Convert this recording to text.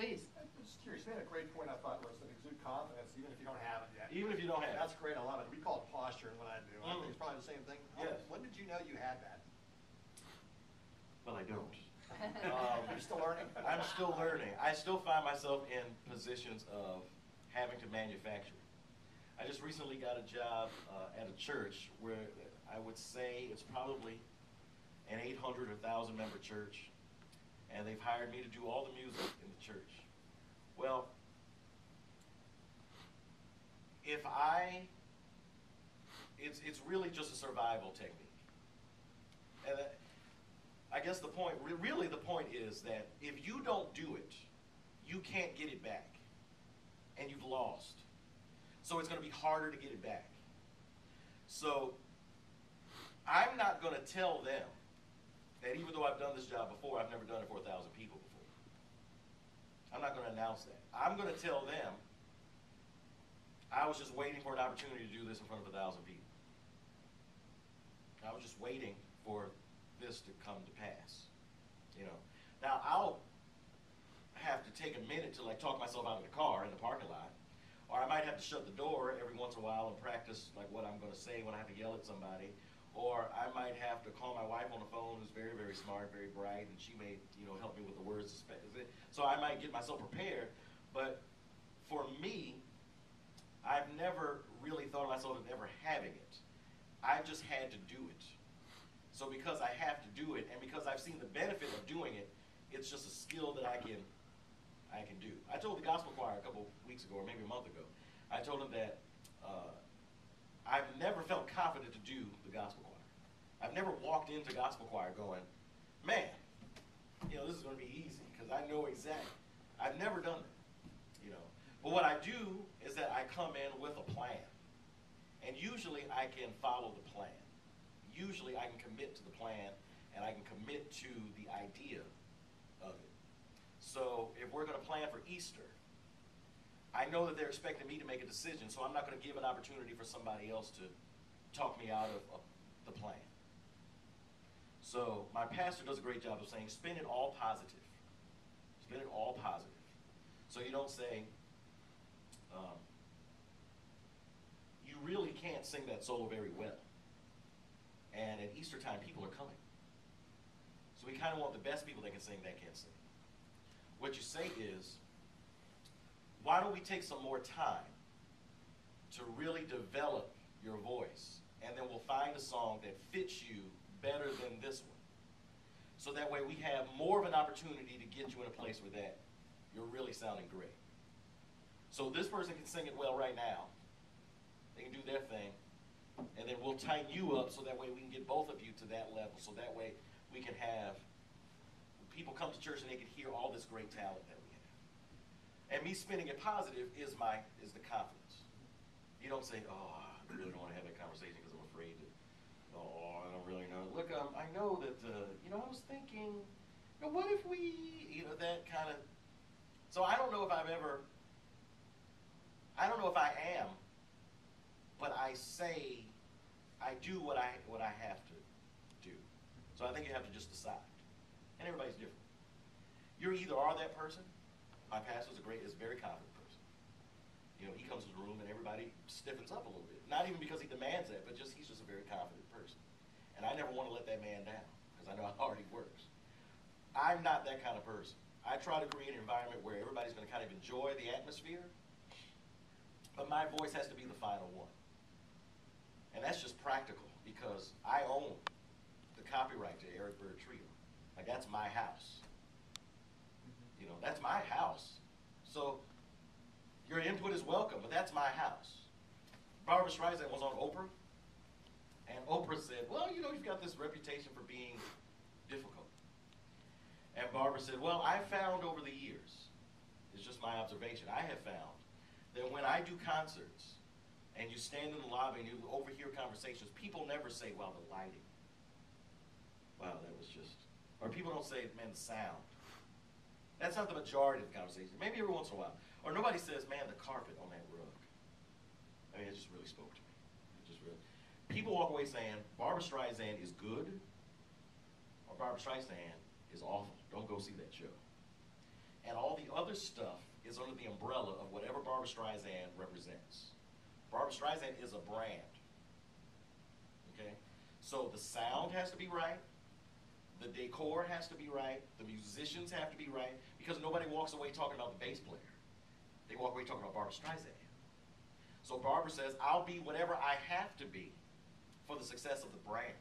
Please. I'm just curious. You made a great point, I thought, was that exude confidence, even if you don't have it yet. Even if you don't have it. That's great. I love it. We call it posture in what I do. I think it's probably the same thing. Yes. When did you know you had that? Well, I don't. You're still learning? I'm still learning. I still find myself in positions of having to manufacture. I just recently got a job at a church where I would say it's probably an 800 or 1,000 member church, and they've hired me to do all the music in the church. Well, it's really just a survival technique. And I guess the point, really the point is that if you don't do it, you can't get it back, and you've lost. So it's going to be harder to get it back. So I'm not going to tell them that even though I've done this job before, I've never done it for 1,000 people before. I'm not going to announce that. I'm going to tell them I was just waiting for an opportunity to do this in front of 1,000 people. I was just waiting for this to come to pass. You know. Now I'll have to take a minute to like talk myself out of the car in the parking lot, or I might have to shut the door every once in a while and practice like what I'm going to say when I have to yell at somebody. Or I might have to call my wife on the phone, who's very, very smart, very bright, and she may, help me with the words. So I might get myself prepared. But for me, I've never really thought of myself as ever having it. I've just had to do it. So because I have to do it, and because I've seen the benefit of doing it, it's just a skill that I can do. I told the gospel choir a couple weeks ago, or maybe a month ago, I told them that I've never felt confident to do the gospel choir. I've never walked into gospel choir going, man, this is going to be easy because I know exactly. I've never done that, But what I do is that I come in with a plan. And usually I can follow the plan. Usually I can commit to the plan and I can commit to the idea of it. So if we're going to plan for Easter, I know that they're expecting me to make a decision, so I'm not going to give an opportunity for somebody else to talk me out of the plan. So my pastor does a great job of saying, spin it all positive. Spin it all positive. So you don't say, you really can't sing that solo very well. And at Easter time, people are coming. So we kind of want the best people that can sing that can't sing. What you say is, why don't we take some more time to really develop your voice, and then we'll find a song that fits you better than this one. So that way we have more of an opportunity to get you in a place where that you're really sounding great. So this person can sing it well right now. They can do their thing, and then we'll tighten you up so that way we can get both of you to that level, so that way we can have people come to church and they can hear all this great talent that we have. And me spinning it positive is the confidence. You don't say, oh, I really don't want to have that conversation because I'm afraid to, I don't really know. Look, I know that, I was thinking, what if we, that kind of, so I don't know if I am, but I say, I do what I have to do. So I think you have to just decide. And everybody's different. You either are that person. My pastor's a very confident person. He comes to the room and everybody stiffens up a little bit. Not even because he demands that, but he's just a very confident person. And I never want to let that man down because I know how hard he works. I'm not that kind of person. I try to create an environment where everybody's going to kind of enjoy the atmosphere, but my voice has to be the final one. And that's just practical because I own the copyright to Eric Byrd Trio. Like, that's my house. That's my house. So your input is welcome, but that's my house. Barbara Streisand was on Oprah, and Oprah said, well, you've got this reputation for being difficult. And Barbara said, well, I found over the years, it's just my observation, I have found that when I do concerts and you stand in the lobby and you overhear conversations, people never say, wow, the lighting. Wow, that was just, or people don't say, man, the sound. That's not the majority of the conversation. Maybe every once in a while. Or nobody says, man, the carpet on that rug. I mean, it just really spoke to me. People walk away saying, Barbara Streisand is good, or Barbara Streisand is awful. Don't go see that show. And all the other other stuff is under the umbrella of whatever Barbra Streisand represents. Barbra Streisand is a brand. Okay? So the sound has to be right. The decor has to be right. The musicians have to be right. Because nobody walks away talking about the bass player. They walk away talking about Barbra Streisand. So Barbara says, I'll be whatever I have to be for the success of the brand.